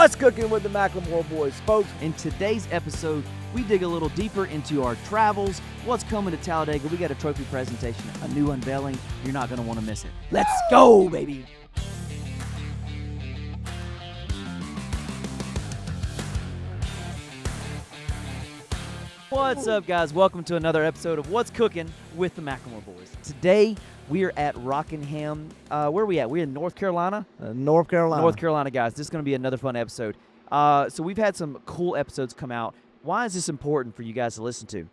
What's cooking with the McLemore boys, folks? In today's episode, we dig a little deeper into our travels, what's coming to Talladega. We got a trophy presentation, a new unveiling. You're not going to want to miss it. Let's go, baby. What's up, guys? Welcome to another episode of What's Cooking with the McLemore boys. Today, we are at Rockingham. Where are we at? We're in North Carolina? North Carolina. North Carolina, guys. This is going to be another fun episode. So we've had some cool episodes come out. Why is this important for you guys to listen to?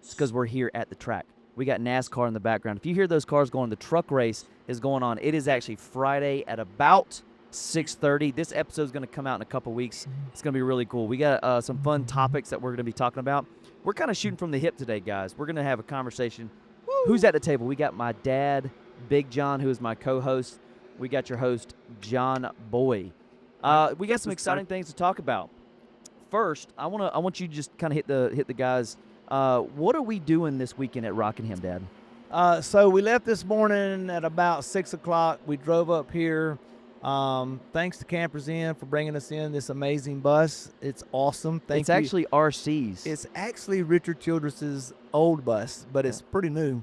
It's because we're here at the track. We got NASCAR in the background. If you hear those cars going, the truck race is going on. It is actually Friday at about 6:30. This episode is going to come out in a couple weeks. It's going to be really cool. We got some fun topics that we're going to be talking about. We're kind of shooting from the hip today, guys. We're going to have a conversation. Woo! Who's at the table? We got my dad, Big John, who is my co-host. We got your host, John Boy. We got some exciting things to talk about. First, I want you to just kind of hit the guys. What are we doing this weekend at Rockingham, Dad? So we left this morning at about 6 o'clock. We drove up here. Thanks to Campers Inn for bringing us in this amazing bus. It's awesome. It's actually RC's. It's actually Richard Childress's old bus, but it's pretty new.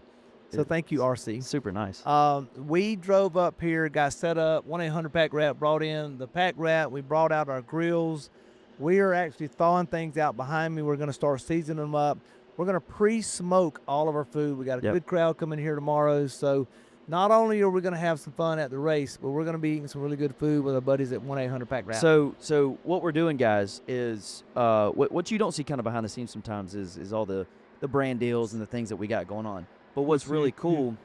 So thank you, RC. Super nice. We drove up here, got set up. 1-800 Pack Rat brought in the Pack Rat. We brought out our grills. We are actually thawing things out behind me. We're going to start seasoning them up. We're going to pre-smoke all of our food. We got a good crowd coming here tomorrow. So not only are we going to have some fun at the race, but we're going to be eating some really good food with our buddies at 1-800 Pack Rat. So what we're doing, guys, is what you don't see kind of behind the scenes sometimes is all the brand deals and the things that we got going on. But what's really cool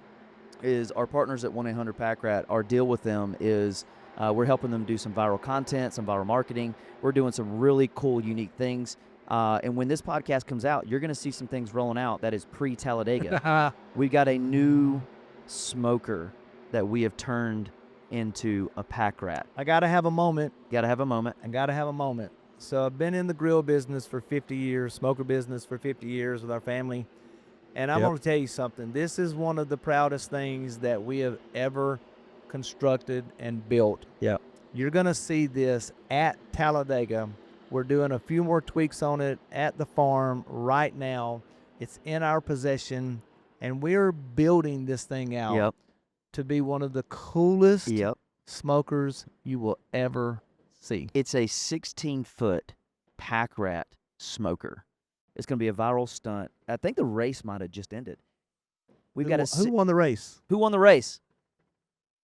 is our partners at 1-800 Pack Rat. Our deal with them is we're helping them do some viral content, some viral marketing. We're doing some really cool, unique things. And when this podcast comes out, you're going to see some things rolling out that is pre-Talladega. We got a new smoker that we have turned into a Pack Rat. I got to have a moment. Got to have a moment. I got to have a moment. So I've been in the grill business for 50 years, smoker business for 50 years with our family. And I'm going to tell you something. This is one of the proudest things that we have ever constructed and built. Yeah. You're going to see this at Talladega. We're doing a few more tweaks on it at the farm right now. It's in our possession, and we're building this thing out to be one of the coolest smokers you will ever see. It's a 16-foot Pack Rat smoker. It's going to be a viral stunt. I think the race might have just ended. Who won the race? Who won the race?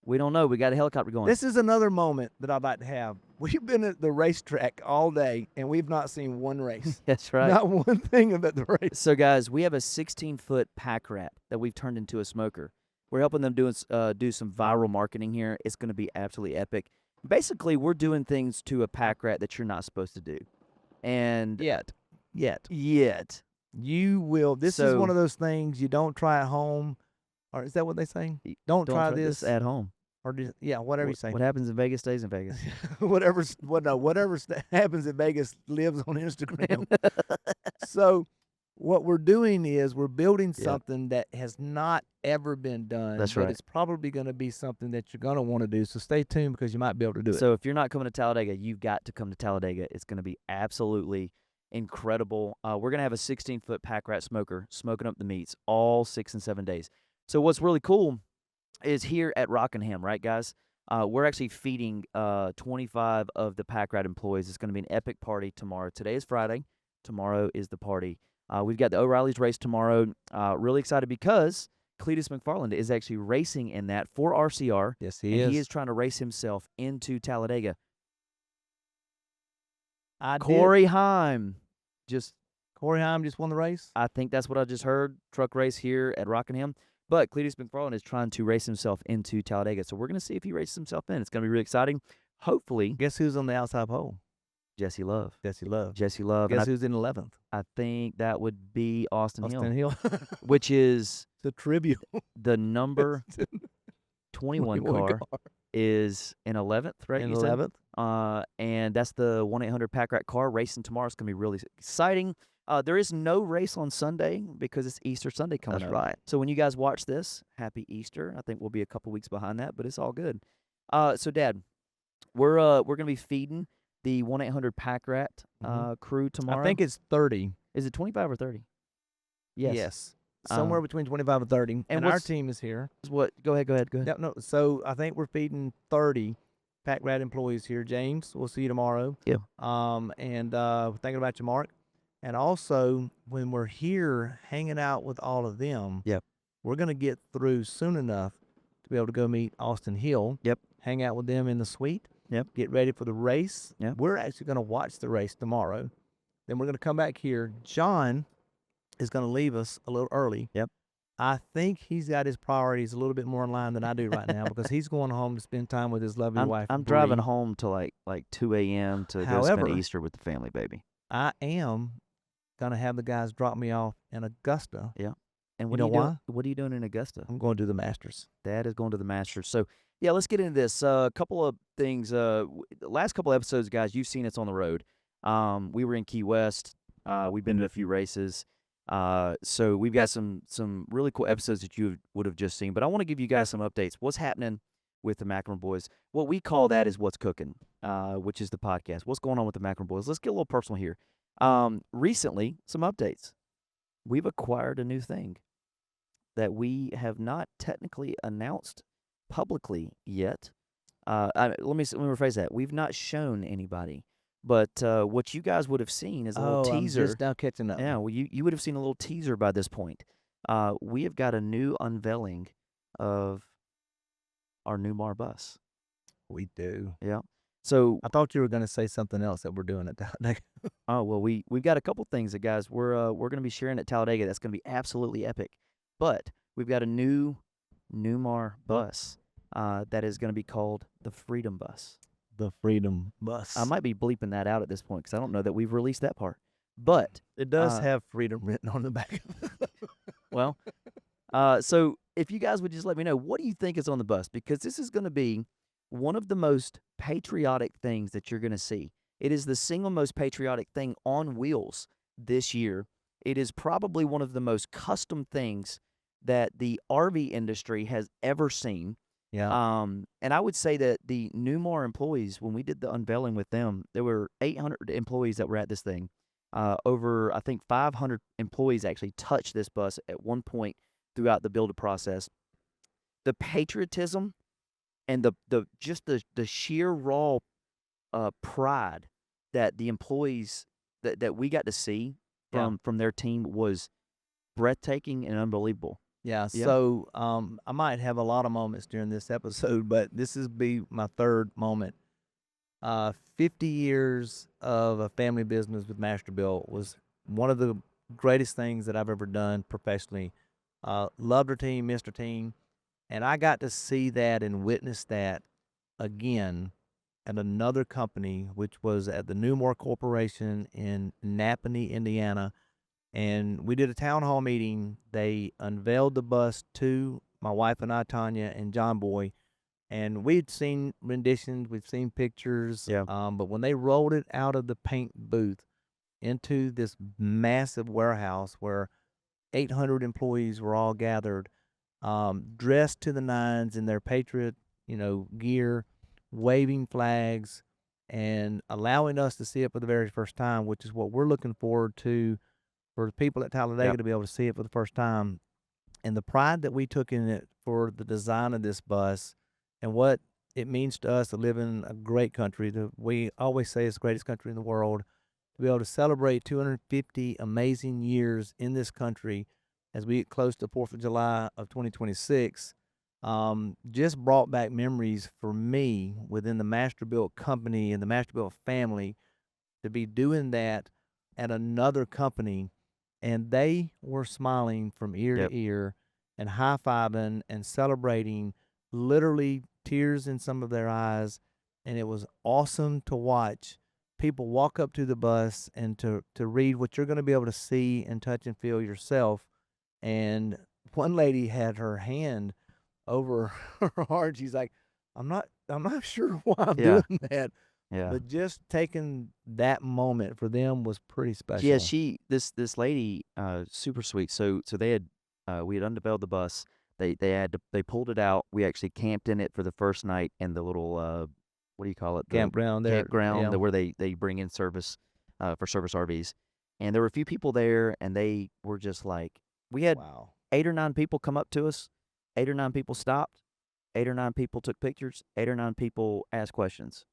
We don't know. We got a helicopter going. This is another moment that I'd like to have. We've been at the racetrack all day, and we've not seen one race. That's right. Not one thing about the race. So, guys, we have a 16-foot Pack Rat that we've turned into a smoker. We're helping them do some viral marketing here. It's going to be absolutely epic. Basically, we're doing things to a Pack Rat that you're not supposed to do. And Yet. You will. This is one of those things you don't try at home. Or is that what they say? Don't try this at home. Or whatever you say. What happens in Vegas stays in Vegas. whatever happens in Vegas lives on Instagram. So what we're doing is we're building something that has not ever been done. That's right. But it's probably going to be something that you're going to want to do. So stay tuned because you might be able to do it. So if you're not coming to Talladega, you've got to come to Talladega. It's going to be absolutely incredible. We're going to have a 16-foot Pack Rat smoker smoking up the meats all 6 and 7 days. So what's really cool is here at Rockingham, right, guys? We're actually feeding 25 of the Pack Rat employees. It's going to be an epic party tomorrow. Today is Friday. Tomorrow is the party. We've got the O'Reilly's race tomorrow. Really excited because Cletus McFarland is actually racing in that for RCR. Yes, he is. He is trying to race himself into Talladega. Corey Heim just won the race? I think that's what I just heard. Truck race here at Rockingham. But Cletus McFarland is trying to race himself into Talladega. So we're going to see if he races himself in. It's going to be really exciting. Hopefully. Guess who's on the outside pole? Jesse Love. Jesse Love. Guess who's in 11th? I think that would be Austin Hill. Which is the tribute. The number 21 car is in 11th, right? In 11th. And that's the 1-800 Pack Rat car racing tomorrow. It's going to be really exciting. There is no race on Sunday because it's Easter Sunday coming up. That's right. So when you guys watch this, happy Easter. I think we'll be a couple weeks behind that, but it's all good. So, Dad, we're going to be feeding the 1-800-PACK RAT crew tomorrow. I think it's 30. Is it 25 or 30? Yes. Yes. Somewhere between 25 and 30. And our team is here. What? Go ahead. No, so I think we're feeding 30 Pack Rat employees here. James, we'll see you tomorrow. Yeah. And we're thinking about you, Mark. And also, when we're here hanging out with all of them, we're going to get through soon enough to be able to go meet Austin Hill. Hang out with them in the suite. Get ready for the race. We're actually going to watch the race tomorrow. Then we're going to come back here. John is going to leave us a little early. I think he's got his priorities a little bit more in line than I do right now because he's going home to spend time with his lovely wife. I'm driving home till like 2 a.m. to go spend Easter with the family, baby. I am going to have the guys drop me off in Augusta. And you know why? What are you doing in Augusta? I'm going to do the Masters. Dad is going to the Masters. So, yeah, let's get into this. A couple of things. The last couple of episodes, guys, you've seen us on the road. We were in Key West. We've been to a few races. So we've got some really cool episodes that you would have just seen. But I want to give you guys some updates. What's happening with the McLemore boys? What we call that is What's Cookin', which is the podcast. What's going on with the McLemore boys? Let's get a little personal here. Recently, some updates. We've acquired a new thing that we have not technically announced publicly yet. Let me rephrase that. We've not shown anybody. But what you guys would have seen is a little teaser. I'm just now catching up. Yeah, well, you would have seen a little teaser by this point. We have got a new unveiling of our Newmar bus. We do. Yeah. So I thought you were going to say something else that we're doing at Talladega. Oh well, we've got a couple things that guys we're going to be sharing at Talladega. That's going to be absolutely epic. But we've got a new Newmar bus that is going to be called the Freedom Bus. The Freedom Bus. I might be bleeping that out at this point because I don't know that we've released that part. But it does have freedom written on the back of it. Well, so if you guys would just let me know, what do you think is on the bus? Because this is going to be one of the most patriotic things that you're going to see. It is the single most patriotic thing on wheels this year. It is probably one of the most custom things that the RV industry has ever seen. Yeah. And I would say that the Newmar employees, when we did the unveiling with them, there were 800 employees that were at this thing. Over, I think, 500 employees actually touched this bus at one point throughout the build process. The patriotism and the sheer raw pride that the employees that we got to see from their team was breathtaking and unbelievable. Yeah, so I might have a lot of moments during this episode, but this is be my third moment. 50 years of a family business with Masterbuilt was one of the greatest things that I've ever done professionally. Loved our team, missed our team, and I got to see that and witness that again at another company, which was at the Newmar Corporation in Napanee, Indiana. And we did a town hall meeting. They unveiled the bus to my wife and I, Tanya, and John Boy. And we'd seen renditions, we've seen pictures. But when they rolled it out of the paint booth into this massive warehouse where 800 employees were all gathered, dressed to the nines in their patriot, gear, waving flags, and allowing us to see it for the very first time, which is what we're looking forward to for the people at Talladega to be able to see it for the first time. And the pride that we took in it for the design of this bus and what it means to us to live in a great country. We always say it's the greatest country in the world. To be able to celebrate 250 amazing years in this country as we get close to 4th of July of 2026, just brought back memories for me within the Masterbuilt company and the Masterbuilt family to be doing that at another company. And they were smiling from ear to ear and high-fiving and celebrating, literally tears in some of their eyes. And it was awesome to watch people walk up to the bus and to read what you're going to be able to see and touch and feel yourself. And one lady had her hand over her heart. She's like, I'm not sure why I'm doing that. Yeah. But just taking that moment for them was pretty special. Yeah, this lady, super sweet. So they had we had unveiled the bus. They pulled it out. We actually camped in it for the first night, and the little what do you call it? Campground there. Campground Yeah. where they bring in service for service RVs. And there were a few people there, and they were just like, we had Wow. 8 or 9 people come up to us. 8 or 9 people stopped. 8 or 9 people took pictures. 8 or 9 people asked questions.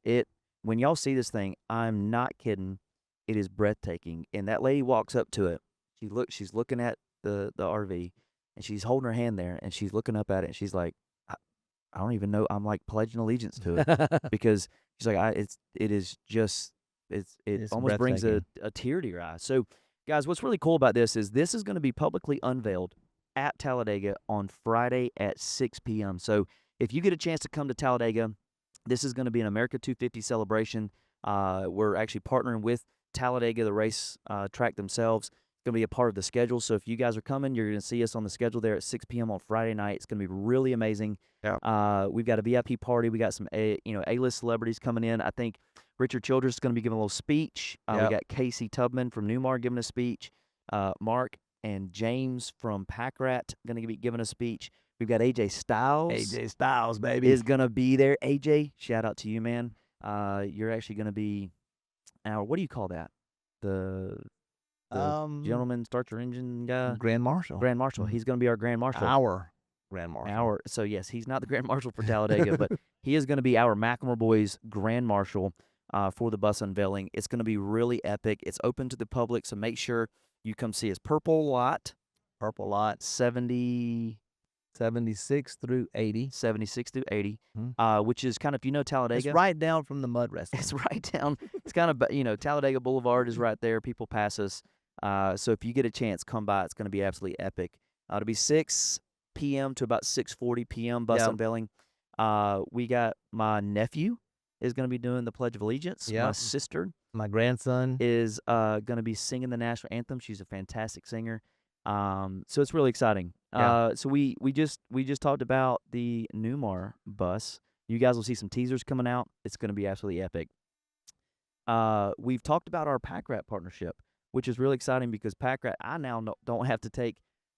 When y'all see this thing, I'm not kidding. It is breathtaking. And that lady walks up to it. She's looking at the RV, and she's holding her hand there, and she's looking up at it, and she's like, I don't even know. I'm like pledging allegiance to it because she's like, it almost brings a tear to your eye. So, guys, what's really cool about this is going to be publicly unveiled at Talladega on Friday at 6 p.m. So, if you get a chance to come to Talladega, this is going to be an America 250 celebration. We're actually partnering with Talladega, the race track themselves. It's going to be a part of the schedule. So if you guys are coming, you're going to see us on the schedule there at 6 p.m. on Friday night. It's going to be really amazing. Yeah. We've got a VIP party. We got some A-list celebrities coming in. I think Richard Childress is going to be giving a little speech. We got Casey Tubman from Newmar giving a speech. Mark and James from Pack Rat going to be giving a speech. We've got AJ Styles. AJ Styles, baby, is going to be there. AJ, shout out to you, man. You're actually going to be our, what do you call that? The gentleman starts your engine guy. Grand Marshal. Grand Marshal. He's going to be our Grand Marshal. Our Grand Marshal. So yes, he's not the Grand Marshal for Talladega, but he is going to be our McLemore Boys Grand Marshal for the bus unveiling. It's going to be really epic. It's open to the public, so make sure you come see us. Purple Lot 76 through 80. 76 through 80, which is kind of, Talladega. It's right down from the mud wrestling. It's right down. It's kind of, Talladega Boulevard is right there. People pass us. So if you get a chance, come by. It's going to be absolutely epic. It'll be 6 p.m. to about 6:40 p.m. bus unveiling. We got my nephew is going to be doing the Pledge of Allegiance. Yep. My sister, my grandson, is going to be singing the national anthem. She's a fantastic singer. So it's really exciting. So we just talked about the Newmar bus. You guys will see some teasers coming out. It's going to be absolutely epic. We've talked about our Pack Rat partnership, which is really exciting because Pack Rat, I now don't have to take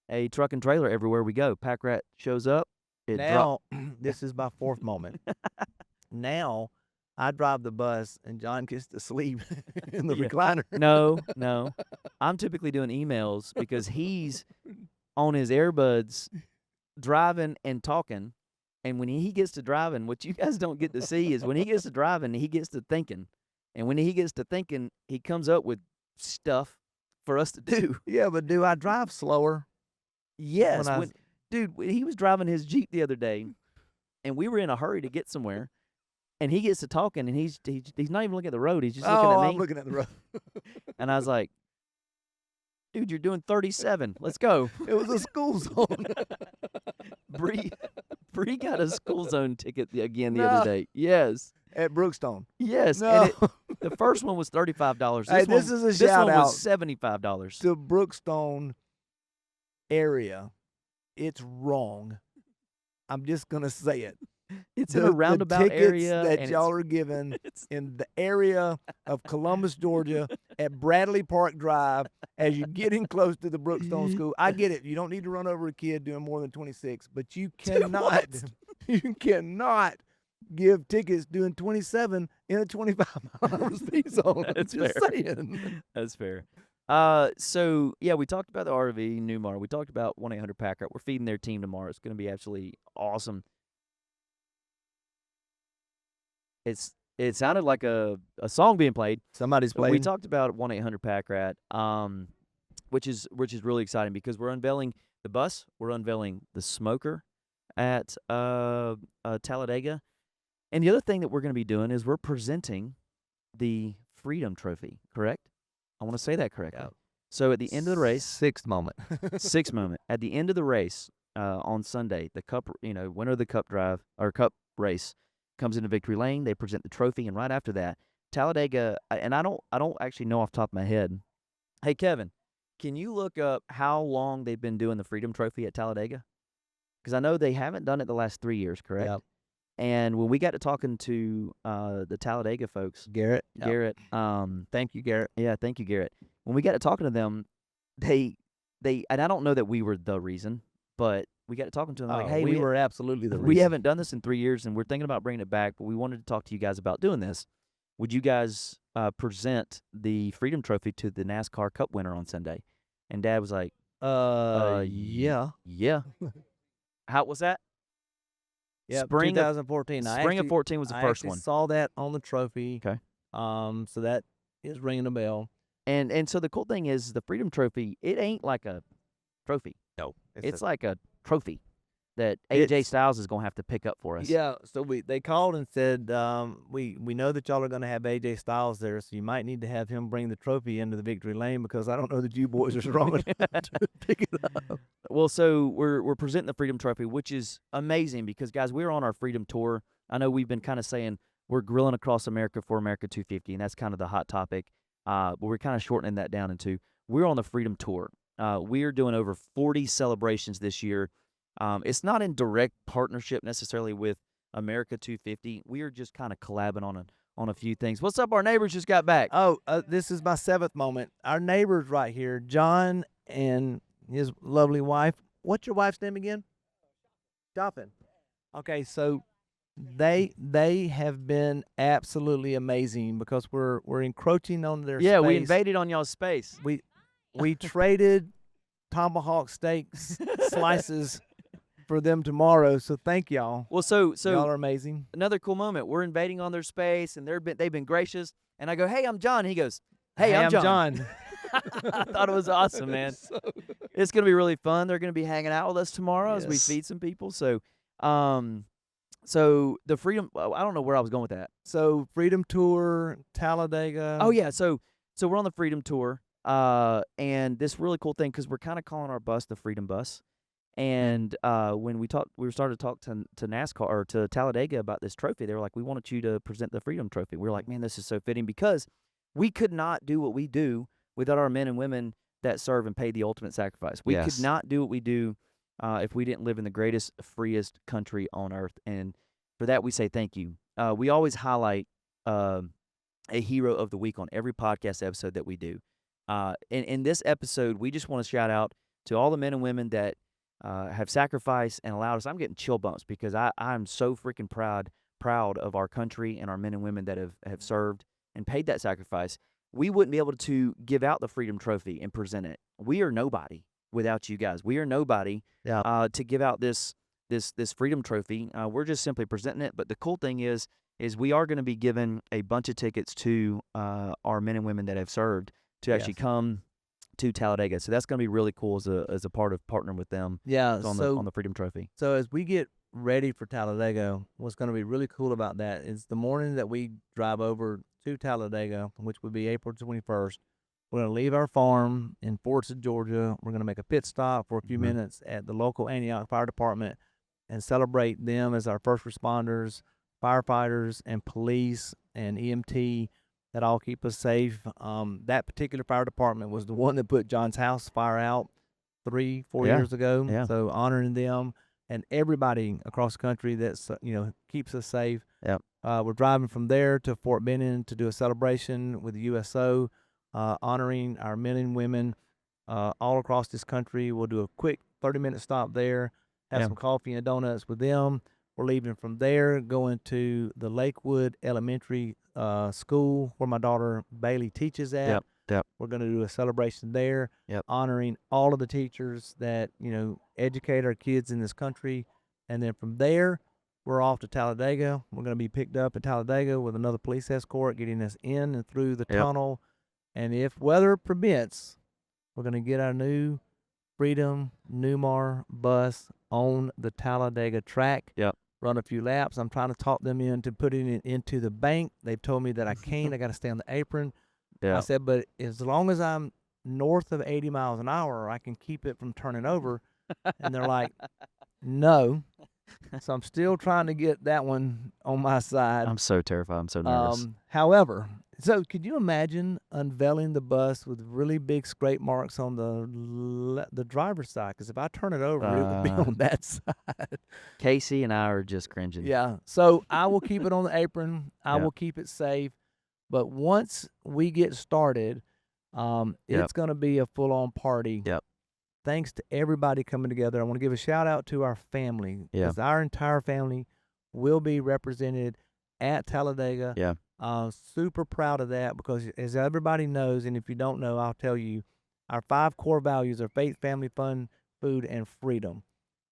a truck and trailer everywhere we go. Pack Rat shows up. This is my fourth moment. Now I drive the bus and John gets to sleep in the recliner. No. I'm typically doing emails because he's on his earbuds driving and talking. And when he gets to driving, what you guys don't get to see is when he gets to driving, he gets to thinking. And when he gets to thinking, he comes up with stuff for us to do. Yeah, but do I drive slower? Yes. Dude, he was driving his Jeep the other day, and we were in a hurry to get somewhere. And he gets to talking, and he's not even looking at the road. He's just looking at me. I'm looking at the road. And I was like, dude, you're doing 37. Let's go. It was a school zone. Bree got a school zone ticket again the other day. Yes. At Brookstone. Yes. No. And the first one was $35. This is a shout out. This one was $75. To Brookstone area. It's wrong. I'm just going to say it. It's in a roundabout the tickets area that y'all are given in the area of Columbus, Georgia, at Bradley Park Drive, as you're getting close to the Brookstone School. I get it. You don't need to run over a kid doing more than 26, but you cannot. You cannot give tickets doing 27 in a 25-mile speed zone. That's just fair. saying. That's fair. So yeah, we talked about the RV Newmar. We talked about 1-800-PACK RAT. We're feeding their team tomorrow. It's going to be absolutely awesome. It sounded like a song being played. Somebody's playing. We talked about 1-800-PACK RAT, which is really exciting because we're unveiling the bus. We're unveiling the smoker at Talladega, and the other thing that we're going to be doing is we're presenting the Freedom Trophy. Correct? I want to say that correctly. Yep. So at the end of the race, sixth moment. At the end of the race on Sunday, the cup, winner of the cup drive or cup race comes into victory lane. They present the trophy, and right after that, Talladega. And I don't actually know off the top of my head. Hey, Kevin, can you look up how long they've been doing the Freedom Trophy at Talladega? Because I know they haven't done it the last 3 years, correct? Yep. And when we got to talking to the Talladega folks, Garrett, thank you, Garrett. Yeah, thank you, Garrett. When we got to talking to them, they and I don't know that we were the reason, but we got to talking to them. Like, Oh, hey, we were absolutely the we reason. haven't done this in 3 years, and we're thinking about bringing it back, but we wanted to talk to you guys about doing this. Would you guys present the Freedom Trophy to the NASCAR Cup winner on Sunday? And Dad was like, Yeah. yeah. How was that? Yeah, Spring 2014. Spring of 14 was the I first actually one. saw that on the trophy. Okay. So that is ringing a bell. And so the cool thing is the Freedom Trophy, it ain't like a trophy. No, It's like a trophy that AJ Styles is going to have to pick up for us. Yeah, so they called and said, we know that y'all are going to have AJ Styles there, so you might need to have him bring the trophy into the victory lane because I don't know that you boys are strong enough to pick it up. Well, so we're presenting the Freedom Trophy, which is amazing because, guys, we're on our Freedom Tour. I know we've been kind of saying we're grilling across America for America 250, and that's kind of the hot topic. But we're kind of shortening that down into we're on the Freedom Tour. We are doing over 40 celebrations this year. It's not in direct partnership necessarily with America 250. We are just kind of collabing on a few things. What's up? Our neighbors just got back. Oh, this is my 7th moment. Our neighbors right here, John and his lovely wife. What's your wife's name again? Joffin. Okay, so they have been absolutely amazing because we're encroaching on their Yeah, space. we invaded on y'all's space. We traded tomahawk steak slices for them tomorrow. So thank y'all. Well, so y'all are amazing. Another cool moment. We're invading on their space, and they've been gracious. And I go, "Hey, I'm John." And he goes, "Hey, I'm John." I thought it was awesome, man. It's gonna be really fun. They're gonna be hanging out with us tomorrow as we feed some people. So, so the Freedom. I don't know where I was going with that. So Freedom Tour, Talladega. Oh yeah. So we're on the Freedom Tour. And this really cool thing because we're kind of calling our bus the Freedom Bus. And when we started to talk to NASCAR or to Talladega about this trophy. They were like, "We wanted you to present the Freedom Trophy." We were like, "Man, this is so fitting because we could not do what we do without our men and women that serve and pay the ultimate sacrifice. We could not do what we do if we didn't live in the greatest, freest country on earth. And for that, we say thank you. We always highlight a hero of the week on every podcast episode that we do. In this episode, we just want to shout out to all the men and women that have sacrificed and allowed us. I'm getting chill bumps because I'm so freaking proud of our country and our men and women that have served and paid that sacrifice. We wouldn't be able to give out the Freedom Trophy and present it. We are nobody without you guys. We are nobody to give out this Freedom Trophy. We're just simply presenting it. But the cool thing is we are going to be giving a bunch of tickets to our men and women that have served to actually come to Talladega. So that's going to be really cool as a part of partnering with them. Yeah, on the Freedom Trophy. So as we get ready for Talladega, what's going to be really cool about that is the morning that we drive over to Talladega, which would be April 21st, we're going to leave our farm in Forsyth, Georgia. We're going to make a pit stop for a few minutes at the local Antioch Fire Department and celebrate them as our first responders, firefighters, and police and EMT that all keep us safe. That particular fire department was the one that put John's house fire out 3-4 years ago. Yeah. So honoring them and everybody across the country that's keeps us safe. Yep. We're driving from there to Fort Benning to do a celebration with the USO, honoring our men and women all across this country. We'll do a quick 30-minute stop there, have some coffee and donuts with them. We're leaving from there, going to the Lakewood Elementary school where my daughter Bailey teaches at. Yep. We're going to do a celebration there, honoring all of the teachers that educate our kids in this country. And then from there, we're off to Talladega. We're going to be picked up at Talladega with another police escort, getting us in and through the tunnel. And if weather permits, we're going to get our new Freedom Newmar bus on the Talladega track. Run a few laps. I'm trying to talk them into putting it into the bank. They've told me that I can't. I got to stay on the apron. I said, but as long as I'm north of 80 miles an hour, I can keep it from turning over. And they're like, no. So I'm still trying to get that one on my side. I'm so terrified. I'm so nervous. However, so could you imagine unveiling the bus with really big scrape marks on the driver's side? Because if I turn it over, it would be on that side. Casey and I are just cringing. Yeah. So I will keep it on the apron. I will keep it safe. But once we get started, it's going to be a full-on party. thanks to everybody coming together. I want to give a shout out to our family. Yeah. Because our entire family will be represented at Talladega. Yeah. Super proud of that because, as everybody knows, and if you don't know, I'll tell you, our 5 core values are faith, family, fun, food, and freedom.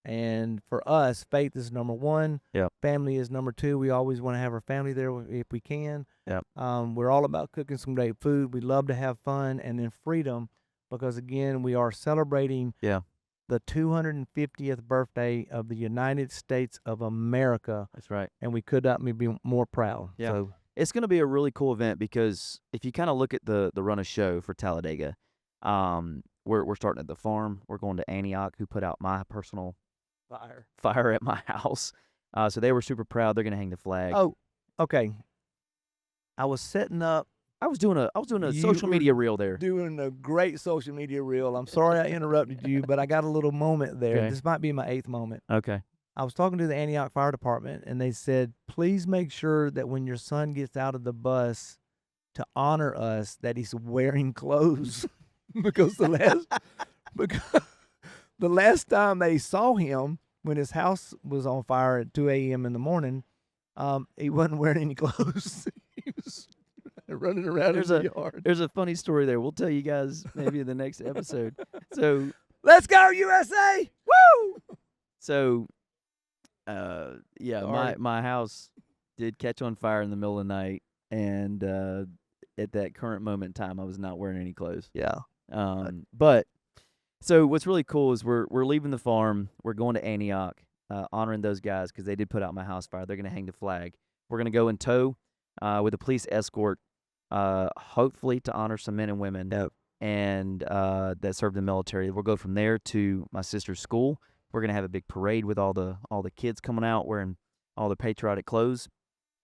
And for us, faith is number 1. Yeah. Family is number 2. We always want to have our family there if we can. Yeah. We're all about cooking some great food. We love to have fun. And then freedom, because, again, we are celebrating the 250th birthday of the United States of America. That's right. And we could not be more proud. Yeah. So, it's going to be a really cool event because if you kind of look at the run of show for Talladega, we're starting at the farm. We're going to Antioch, who put out my personal fire at my house. So they were super proud. They're going to hang the flag. Oh, okay. I was setting up. I was doing a You social were media reel there. Doing a great social media reel. I'm sorry I interrupted you, but I got a little moment there. Okay. This might be my 8th moment. Okay. I was talking to the Antioch Fire Department, and they said, please make sure that when your son gets out of the bus to honor us, that he's wearing clothes. because the last time they saw him, when his house was on fire at 2 a.m. in the morning, he wasn't wearing any clothes. He was running around in the yard. There's a funny story there. We'll tell you guys maybe in the next episode. So let's go, USA! Woo! So, my house did catch on fire in the middle of the night, and at that current moment in time, I was not wearing any clothes. Yeah. But so what's really cool is we're leaving the farm. We're going to Antioch, honoring those guys because they did put out my house fire. They're going to hang the flag. We're going to go in tow with a police escort, hopefully to honor some men and women and that served in the military. We'll go from there to my sister's school. We're going to have a big parade with all the kids coming out wearing all the patriotic clothes.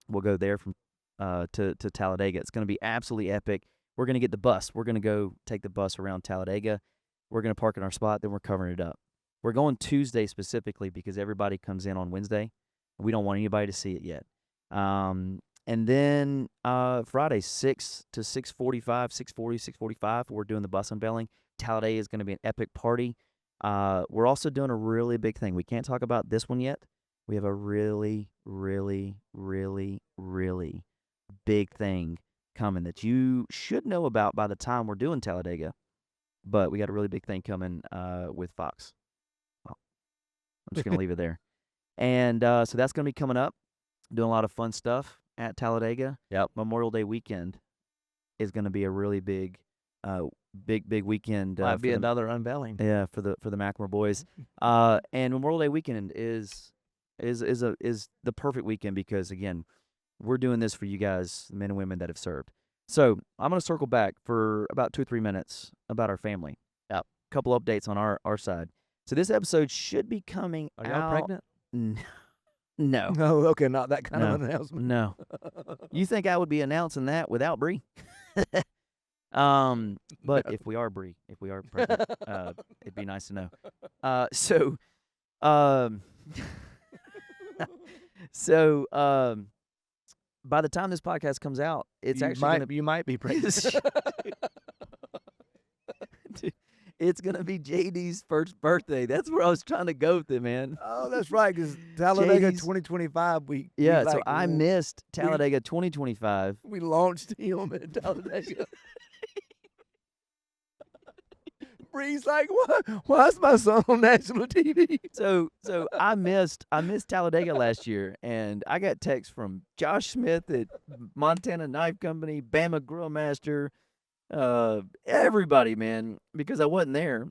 We'll go there from to Talladega. It's going to be absolutely epic. We're going to get the bus. We're going to go take the bus around Talladega. We're going to park in our spot, then we're covering it up. We're going Tuesday specifically because everybody comes in on Wednesday. We don't want anybody to see it yet. And then Friday, 6 to 6:45, 6:40, 6:45, we're doing the bus unveiling. Talladega is going to be an epic party. We're also doing a really big thing. We can't talk about this one yet. We have a really, really, really, really big thing coming that you should know about by the time we're doing Talladega. But we got a really big thing coming with Fox. Well, I'm just going to leave it there. And so that's going to be coming up. Doing a lot of fun stuff at Talladega. Yep. Memorial Day weekend is going to be a really big weekend. Might be another unveiling. Yeah, for the McLemore boys. And Memorial Day weekend is the perfect weekend because, again, we're doing this for you guys, the men and women that have served. So I'm going to circle back for about 2 or 3 minutes about our family. Yep. A couple updates on our side. So this episode should be coming Are out. y'all pregnant? No. No, okay, not that kind of an announcement. No. You think I would be announcing that without Bree? But if we are pregnant, it'd be nice to know. By the time this podcast comes out, it's you might be pregnant. It's gonna be JD's first birthday. That's where I was trying to go with it, man. Oh, that's right, because Talladega JD's 2025, so I missed Talladega 2025. We launched him at Talladega. Bree's like, what? Why is my son on national TV? So I missed Talladega last year, and I got texts from Josh Smith at Montana Knife Company, Bama Grill Master, everybody, man, because I wasn't there,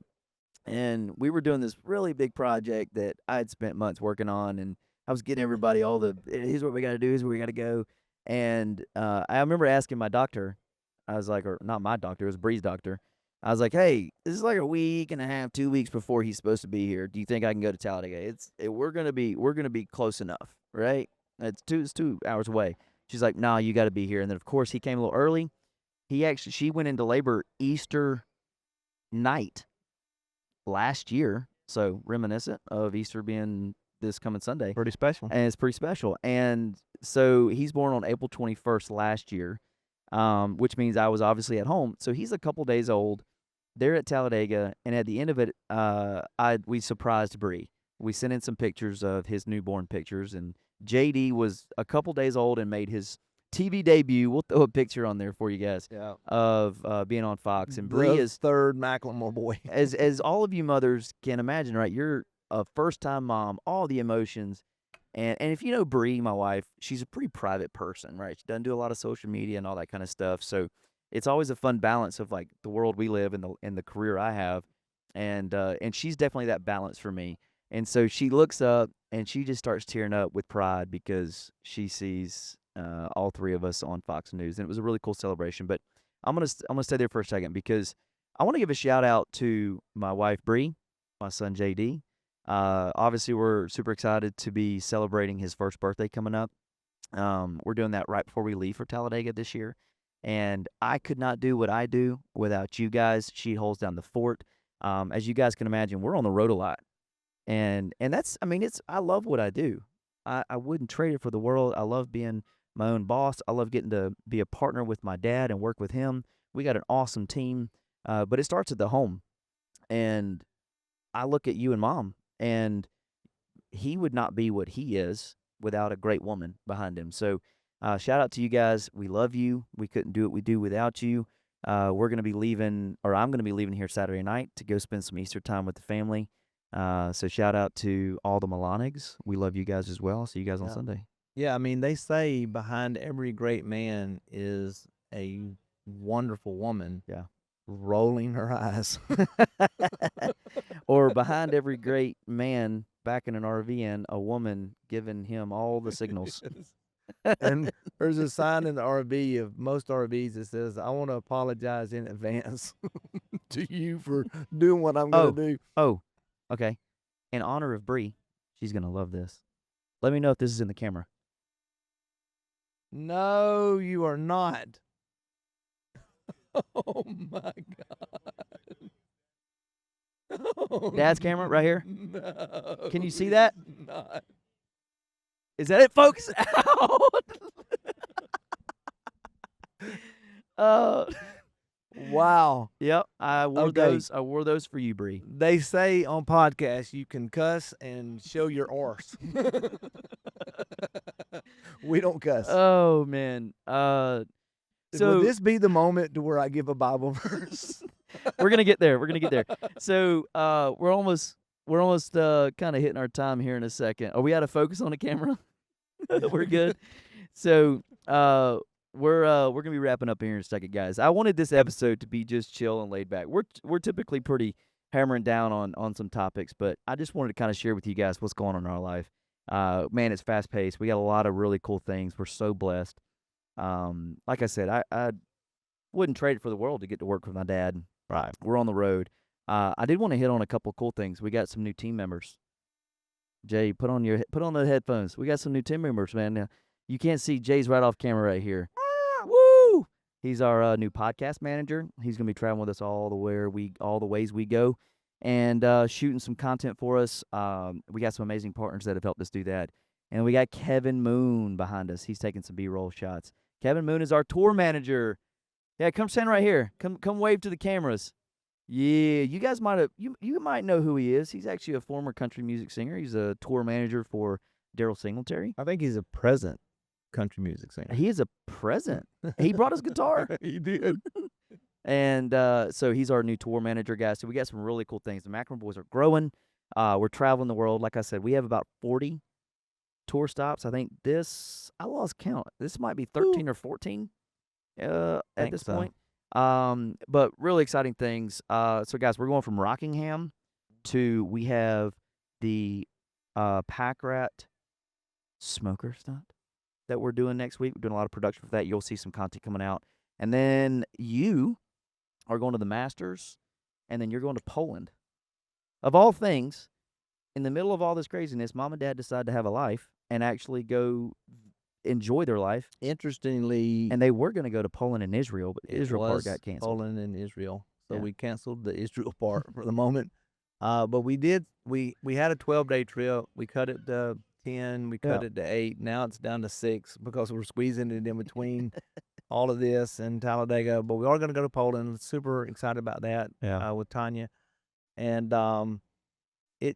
and we were doing this really big project that I had spent months working on, and I was getting everybody all the here's what we got to do, here's where we got to go, and I remember asking my doctor, I was like, or not my doctor, it was Bree's doctor. I was like, hey, this is like a week and a half, 2 weeks before he's supposed to be here. Do you think I can go to Talladega? We're gonna be close enough, right? It's 2 hours away. She's like, no, you got to be here. And then of course he came a little early. She went into labor Easter night last year, so reminiscent of Easter being this coming Sunday. Pretty special. And it's pretty special. And so he's born on April 21st last year, which means I was obviously at home. So he's a couple days old. they're at Talladega, and at the end of it, we surprised Bree. We sent in some pictures of his newborn pictures, and JD was a couple days old and made his TV debut. We'll throw a picture on there for you guys of being on Fox. And Bree is third McLemore boy. as all of you mothers can imagine, right? You're a first-time mom, all the emotions. And if you know Bree, my wife, she's a pretty private person, right? She doesn't do a lot of social media and all that kind of stuff. So it's always a fun balance of like the world we live in, the career I have, and she's definitely that balance for me. And so she looks up and she just starts tearing up with pride because she sees all three of us on Fox News, and it was a really cool celebration. But I'm gonna stay there for a second because I want to give a shout out to my wife Bree, my son JD. Obviously, we're super excited to be celebrating his first birthday coming up. We're doing that right before we leave for Talladega this year. And I could not do what I do without you guys. She holds down the fort. As you guys can imagine, we're on the road a lot. And that's, I mean, I love what I do. I wouldn't trade it for the world. I love being my own boss. I love getting to be a partner with my dad and work with him. We got an awesome team. But it starts at the home. And I look at you and Mom, and he would not be what he is without a great woman behind him. So shout out to you guys. We love you. We couldn't do what we do without you. We're going to be leaving, or I'm going to be leaving here Saturday night to go spend some Easter time with the family. So shout out to all the Milanigs. We love you guys as well. See you guys on Sunday. Yeah, I mean, they say behind every great man is a wonderful woman. Yeah. Rolling her eyes. Or behind every great man back in an RV in, a woman giving him all the signals. And there's a sign in the RV of most RVs that says, I want to apologize in advance to you for doing what I'm going to do. Oh, okay. In honor of Bree, she's going to love this. Let me know if this is in the camera. No, you are not. Oh, my God. Oh, Dad's camera right here? No. Can you see that? Not. Is that it, folks? Wow. Yep. I wore those. I wore those for you, Bree. They say on podcasts you can cuss and show your arse. We don't cuss. Oh man. So would this be the moment to where I give a Bible verse? We're gonna get there. We're gonna get there. So we're almost kind of hitting our time here in a second. Are we out of focus on the camera? We're good. So we're gonna be wrapping up here in a second, guys. I wanted this episode to be just chill and laid back. We're typically pretty hammering down on some topics, but I just wanted to kind of share with you guys what's going on in our life. Man, it's fast paced. We got a lot of really cool things. We're so blessed. Like I said, I wouldn't trade it for the world to get to work with my dad. Right. We're on the road. I did want to hit on a couple cool things. We got some new team members. Jay, put on the headphones. We got some new team members, man. Now, you can't see Jay's right off camera right here. Woo! He's our new podcast manager. He's gonna be traveling with us all the ways we go, and shooting some content for us. We got some amazing partners that have helped us do that, and we got Kevin Moon behind us. He's taking some B-roll shots. Kevin Moon is our tour manager. Yeah, come stand right here. Come wave to the cameras. Yeah, you guys you might know who he is. He's actually a former country music singer. He's a tour manager for Daryl Singletary. I think he's a present country music singer. He is a present. He brought his guitar. He did. And so he's our new tour manager, guys. So we got some really cool things. The McLemore boys are growing. We're traveling the world. Like I said, we have about 40 tour stops. I think I lost count. This might be 13 or 14 at this point. But really exciting things. So guys, we're going from Rockingham we have the Pack Rat Smoker stunt that we're doing next week. We're doing a lot of production for that. You'll see some content coming out. And then you are going to the Masters, and then you're going to Poland. Of all things, in the middle of all this craziness, Mom and Dad decided to have a life and actually go enjoy their life. Interestingly, and they were going to go to Poland and Israel, but the Israel part got canceled. Poland and Israel, so Yeah. we canceled the Israel part for the moment. But we did. We had a 12-day trip. We cut it to 10. We cut it to 8. Now it's down to 6 because we're squeezing it in between. all of this in Talladega, but we are going to go to Poland. Super excited about that. Yeah. With Tanya, and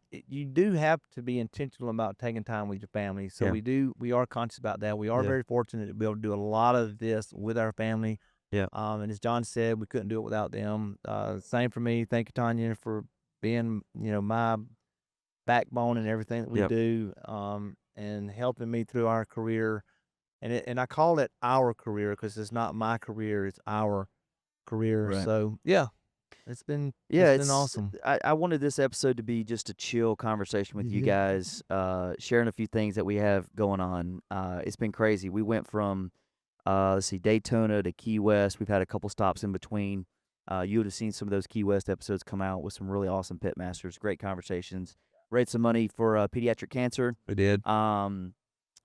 you do have to be intentional about taking time with your family. So Yeah. we are conscious about that. We are Yeah. very fortunate to be able to do a lot of this with our family. Yeah. And as John said, we couldn't do it without them. Same for me. Thank you, Tanya, for being, my backbone and everything that we Yep. do, and helping me through our career. And I call it our career because it's not my career; it's our career. Right. So yeah, it's been awesome. I wanted this episode to be just a chill conversation with you Yeah. guys, sharing a few things that we have going on. It's been crazy. We went from let's see, Daytona to Key West. We've had a couple stops in between. You would have seen some of those Key West episodes come out with some really awesome pit masters, great conversations. Raised some money for pediatric cancer. We did.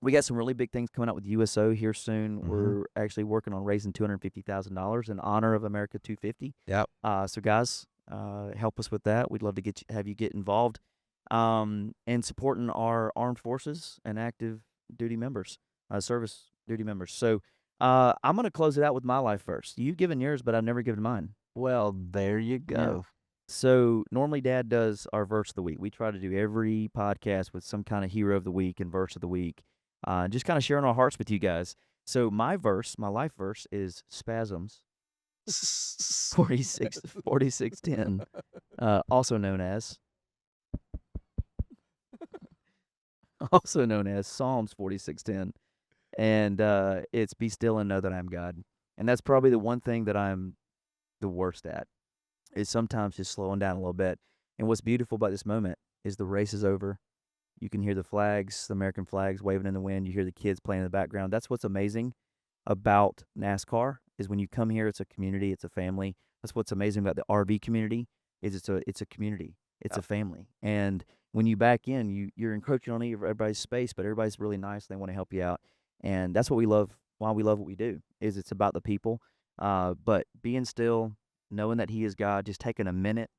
We got some really big things coming out with USO here soon. Mhm. We're actually working on raising $250,000 in honor of America 250. Yep. So guys, help us with that. We'd love to have you get involved, and supporting our armed forces and active duty members, service duty members. So I'm gonna close it out with my life first. You've given yours, but I've never given mine. Well, there you go. So normally Dad does our verse of the week. We try to do every podcast with some kind of hero of the week and verse of the week, just kind of sharing our hearts with you guys. So my life verse is Spasms 46:10, also known as Psalms 46:10, and it's be still and know that I'm God. And that's probably the one thing that I'm the worst at, is sometimes just slowing down a little bit. And what's beautiful about this moment is the race is over. You can hear the flags, the American flags waving in the wind. You hear the kids playing in the background. That's what's amazing about NASCAR, is when you come here, it's a community, it's a family. That's what's amazing about the RV community, is it's a community, it's a family. And when you back in, you're encroaching on everybody's space, but everybody's really nice. They want to help you out, and that's what we love. Why we love what we do is it's about the people. But being still, knowing that He is God, just taking a minute,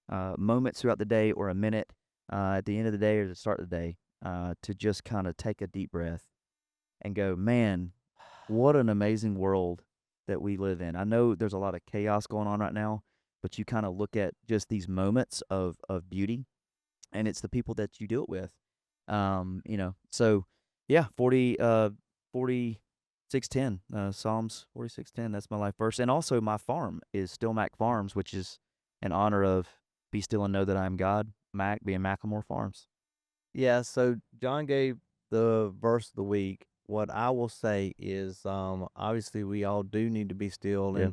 moments throughout the day, or a minute at the end of the day or the start of the day, to just kind of take a deep breath and go, man, what an amazing world that we live in. I know there's a lot of chaos going on right now, but you kind of look at just these moments of beauty, and it's the people that you do it with. So yeah, 46:10, Psalms 46:10. That's my life verse. And also my farm is Still Mac Farms, which is in honor of be still and know that I am God, Mac being McLemore Farms. Yeah, so John gave the verse of the week. What I will say is, obviously we all do need to be still Yeah.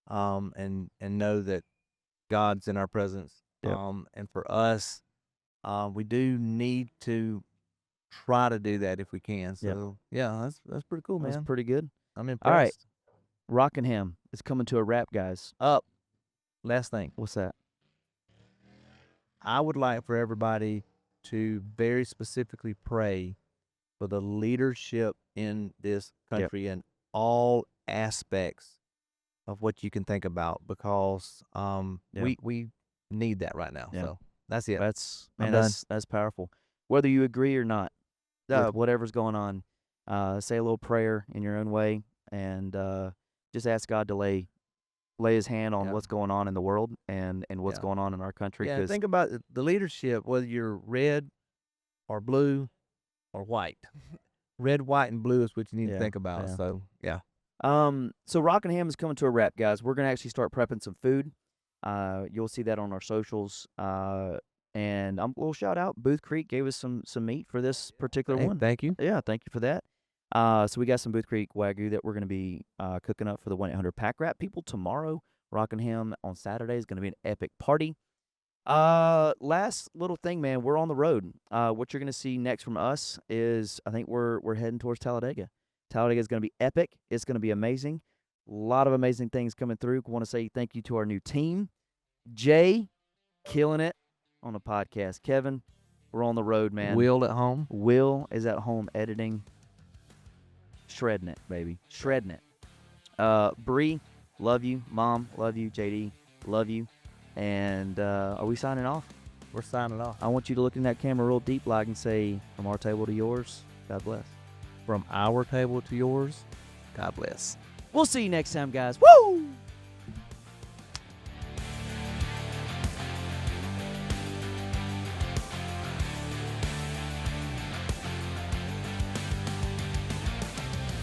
and know that God's in our presence. Yep. And for us, we do need to try to do that if we can. So yeah, that's pretty cool, man. That's pretty good. I'm impressed. All right. Rockingham is coming to a wrap, guys. Up. Last thing. What's that? I would like for everybody to very specifically pray for the leadership in this country in all aspects of what you can think about, because we need that right now. So that's it. That's powerful. Whether you agree or not with whatever's going on, say a little prayer in your own way, and just ask God to lay His hand on what's going on in the world and what's going on in our country. Yeah, think about the leadership, whether you're red or blue or white. Red, white, and blue is what you need to think about. Yeah. So yeah. So Rockingham is coming to a wrap, guys. We're gonna actually start prepping some food. You'll see that on our socials. And a little shout out, Booth Creek gave us some meat for this particular one. Thank you. Yeah, thank you for that. So we got some Booth Creek Wagyu that we're going to be cooking up for the 1-800 Pack Rat people tomorrow. Rockingham on Saturday is going to be an epic party. Last little thing, man, we're on the road. What you're going to see next from us is, I think we're heading towards Talladega. Talladega is going to be epic. It's going to be amazing. A lot of amazing things coming through. Want to say thank you to our new team. Jay, killing it on the podcast. Kevin, we're on the road, man. Will at home. Will is at home editing. Shredding it, baby. Shredding it. Bree, love you. Mom, love you. JD, love you. And are we signing off? We're signing off. I want you to look in that camera real deep like and say, from our table to yours, God bless. From our table to yours, God bless. We'll see you next time, guys. Woo!